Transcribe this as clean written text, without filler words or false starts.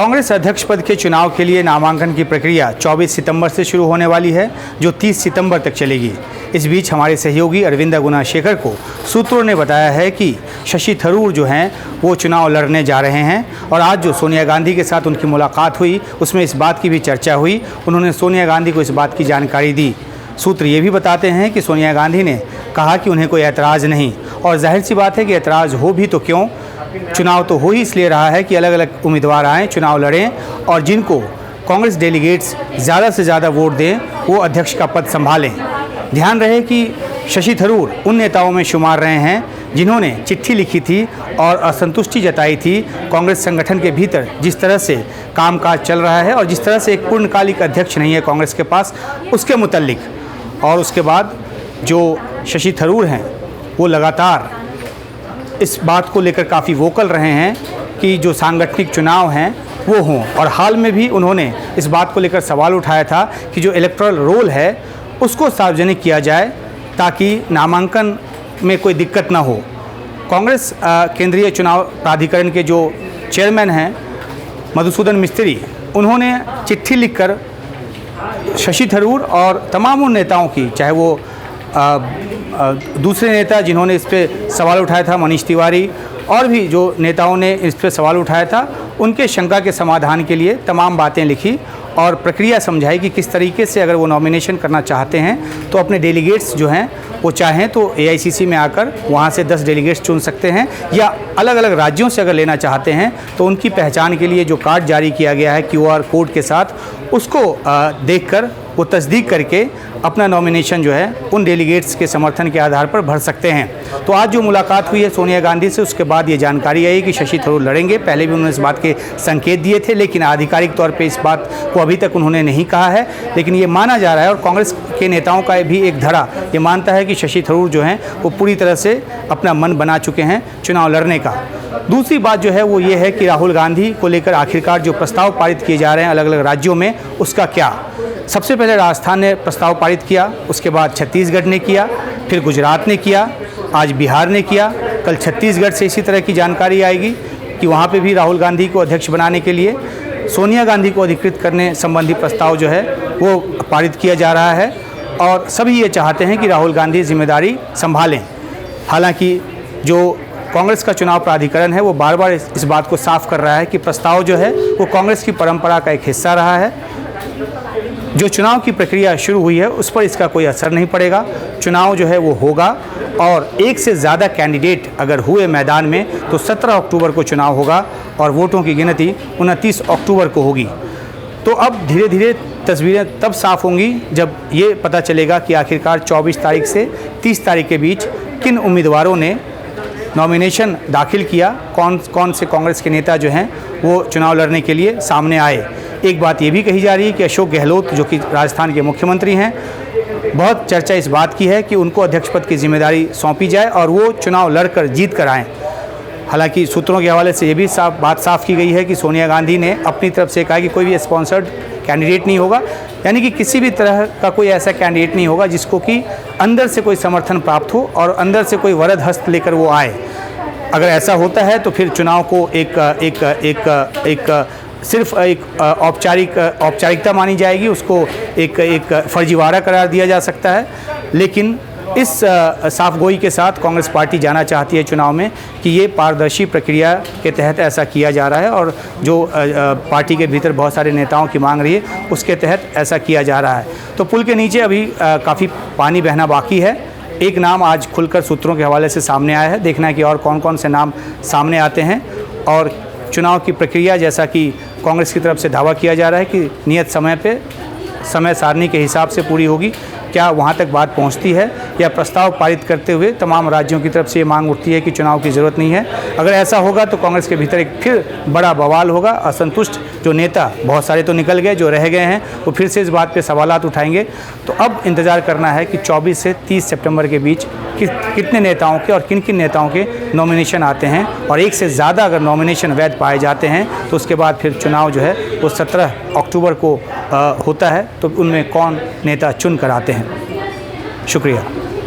कांग्रेस अध्यक्ष पद के चुनाव के लिए नामांकन की प्रक्रिया 24 सितंबर से शुरू होने वाली है, जो 30 सितंबर तक चलेगी। इस बीच हमारे सहयोगी अरविंदा गुनाशेखर को सूत्रों ने बताया है कि शशि थरूर जो हैं वो चुनाव लड़ने जा रहे हैं और आज जो सोनिया गांधी के साथ उनकी मुलाकात हुई उसमें इस बात की भी चर्चा हुई। उन्होंने सोनिया गांधी को इस बात की जानकारी दी। सूत्र ये भी बताते हैं कि सोनिया गांधी ने कहा कि उन्हें कोई ऐतराज़ नहीं, और जाहिर सी बात है कि ऐतराज़ हो भी तो क्यों, चुनाव तो हो ही इसलिए रहा है कि अलग अलग उम्मीदवार आएँ, चुनाव लड़ें और जिनको कांग्रेस डेलीगेट्स ज़्यादा से ज़्यादा वोट दें वो अध्यक्ष का पद संभालें। ध्यान रहे कि शशि थरूर उन नेताओं में शुमार रहे हैं जिन्होंने चिट्ठी लिखी थी और असंतुष्टि जताई थी कांग्रेस संगठन के भीतर जिस तरह से कामकाज चल रहा है और जिस तरह से एक पूर्णकालिक अध्यक्ष नहीं है कांग्रेस के पास, उसके मुतल्लिक। और उसके बाद जो शशि थरूर हैं वो लगातार इस बात को लेकर काफ़ी वोकल रहे हैं कि जो सांगठनिक चुनाव हैं वो हों, और हाल में भी उन्होंने इस बात को लेकर सवाल उठाया था कि जो इलेक्टोरल रोल है उसको सार्वजनिक किया जाए ताकि नामांकन में कोई दिक्कत ना हो। कांग्रेस केंद्रीय चुनाव प्राधिकरण के जो चेयरमैन हैं मधुसूदन मिस्त्री, उन्होंने चिट्ठी लिखकर शशि थरूर और तमाम उन नेताओं की, चाहे वो दूसरे नेता जिन्होंने इस पर सवाल उठाया था, मनीष तिवारी, और भी जो नेताओं ने इस पर सवाल उठाया था, उनके शंका के समाधान के लिए तमाम बातें लिखी और प्रक्रिया समझाई कि किस तरीके से अगर वो नॉमिनेशन करना चाहते हैं तो अपने डेलीगेट्स जो हैं वो चाहें तो एआईसीसी में आकर वहाँ से 10 डेलीगेट्स चुन सकते हैं, या अलग अलग राज्यों से अगर लेना चाहते हैं तो उनकी पहचान के लिए जो कार्ड जारी किया गया है QR कोड के साथ, उसको देखकर वो तस्दीक करके अपना नॉमिनेशन जो है उन डेलीगेट्स के समर्थन के आधार पर भर सकते हैं। तो आज जो मुलाकात हुई है सोनिया गांधी से, उसके बाद ये जानकारी आई कि शशि थरूर लड़ेंगे। पहले भी उन्होंने इस बात के संकेत दिए थे, लेकिन आधिकारिक तौर पे इस बात को अभी तक उन्होंने नहीं कहा है। लेकिन ये माना जा रहा है और कांग्रेस के नेताओं का भी एक धड़ा ये मानता है कि शशि थरूर जो हैं वो पूरी तरह से अपना मन बना चुके हैं चुनाव लड़ने का। दूसरी बात जो है वो ये है कि राहुल गांधी को लेकर आखिरकार जो प्रस्ताव पारित किए जा रहे हैं अलग अलग राज्यों में, उसका क्या। सबसे पहले राजस्थान ने प्रस्ताव पारित किया, उसके बाद छत्तीसगढ़ ने किया, फिर गुजरात ने किया, आज बिहार ने किया। कल छत्तीसगढ़ से इसी तरह की जानकारी आएगी कि वहाँ पे भी राहुल गांधी को अध्यक्ष बनाने के लिए सोनिया गांधी को अधिकृत करने संबंधी प्रस्ताव जो है वो पारित किया जा रहा है, और सभी ये चाहते हैं कि राहुल गांधी जिम्मेदारी संभालें। हालांकि जो कांग्रेस का चुनाव प्राधिकरण है वो बार बार इस बात को साफ कर रहा है कि प्रस्ताव जो है वो कांग्रेस की परंपरा का एक हिस्सा रहा है। जो चुनाव की प्रक्रिया शुरू हुई है उस पर इसका कोई असर नहीं पड़ेगा। चुनाव जो है वो होगा, और एक से ज़्यादा कैंडिडेट अगर हुए मैदान में तो 17 अक्टूबर को चुनाव होगा और वोटों की गिनती 29 अक्टूबर को होगी। तो अब धीरे धीरे तस्वीरें तब साफ़ होंगी जब ये पता चलेगा कि आखिरकार 24 तारीख से 30 तारीख के बीच किन उम्मीदवारों ने नॉमिनेशन दाखिल किया, कौन से कांग्रेस के नेता जो हैं वो चुनाव लड़ने के लिए सामने आए। एक बात ये भी कही जा रही है कि अशोक गहलोत जो कि राजस्थान के मुख्यमंत्री हैं, बहुत चर्चा इस बात की है कि उनको अध्यक्ष पद की जिम्मेदारी सौंपी जाए और वो चुनाव लड़कर जीत कर आएँ। हालांकि सूत्रों के हवाले से ये भी बात साफ की गई है कि सोनिया गांधी ने अपनी तरफ से कहा कि कोई भी स्पॉन्सर्ड कैंडिडेट नहीं होगा, यानी कि किसी भी तरह का कोई ऐसा कैंडिडेट नहीं होगा जिसको कि अंदर से कोई समर्थन प्राप्त हो और अंदर से कोई वरद हस्त लेकर वो आए। अगर ऐसा होता है तो फिर चुनाव को सिर्फ एक औपचारिकता मानी जाएगी, उसको एक फर्जीवाड़ा करार दिया जा सकता है। लेकिन इस साफगोई के साथ कांग्रेस पार्टी जाना चाहती है चुनाव में कि ये पारदर्शी प्रक्रिया के तहत ऐसा किया जा रहा है, और जो पार्टी के भीतर बहुत सारे नेताओं की मांग रही है उसके तहत ऐसा किया जा रहा है। तो पुल के नीचे अभी काफ़ी पानी बहना बाकी है। एक नाम आज खुलकर सूत्रों के हवाले से सामने आया है, देखना है कि और कौन कौन से नाम सामने आते हैं। और चुनाव की प्रक्रिया, जैसा कि कांग्रेस की तरफ से दावा किया जा रहा है कि नियत समय पे समय सारणी के हिसाब से पूरी होगी, क्या वहाँ तक बात पहुँचती है या प्रस्ताव पारित करते हुए तमाम राज्यों की तरफ से ये मांग उठती है कि चुनाव की ज़रूरत नहीं है। अगर ऐसा होगा तो कांग्रेस के भीतर एक फिर बड़ा बवाल होगा। असंतुष्ट जो नेता, बहुत सारे तो निकल गए, जो रह गए हैं वो फिर से इस बात पे सवालात उठाएंगे। तो अब इंतज़ार करना है कि 24 से 30 सितंबर के बीच कितने नेताओं के और किन किन नेताओं के नॉमिनेशन आते हैं, और एक से ज़्यादा अगर नॉमिनेशन वैध पाए जाते हैं तो उसके बाद फिर चुनाव जो है वो 17 अक्टूबर को होता है। तो उनमें कौन नेता चुन कर आते हैं। शुक्रिया।